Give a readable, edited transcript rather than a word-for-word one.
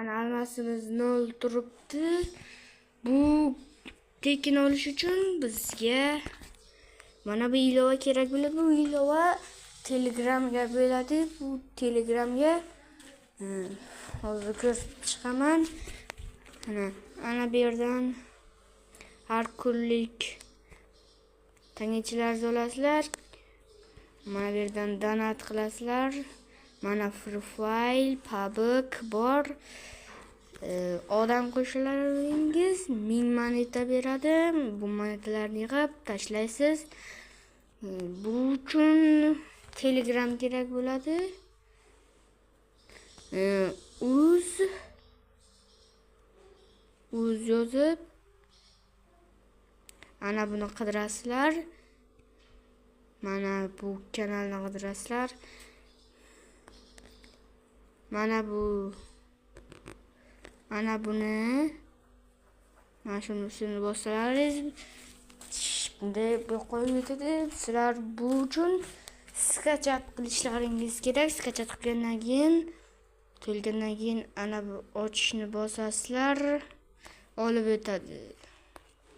Mana almasimiz 0 turibdi. Bu tekin olish uchun bizga mana bu ilova kerak bo'ladi. Bu ilova Telegramga bo'ladi. Bu Telegramga hozir ko'rsatib chiqaman. Ana bu yerdan har kunlik tangachilar olasizlar. Mana bu yerdan donat qilasizlar. Mana profil, pabik bor. Odam qo'shilaringiz 1000 moneta beradi. Bu monetalarni yig'ib tashlaysiz. Bu uchun Telegram kerak bo'ladi. Uz yozib ana buni qidirasizlar. Mana bu kanalni qidirasizlar. Mana buni mana shuni bossalaringiz bunday qo'yib ketadi. Sizlar bu uchun skachat qilishlaringiz kerak. Skachat qilgandan keyin to'lgandan keyin ana bu ochishni bosasizlar, olib o'tadi.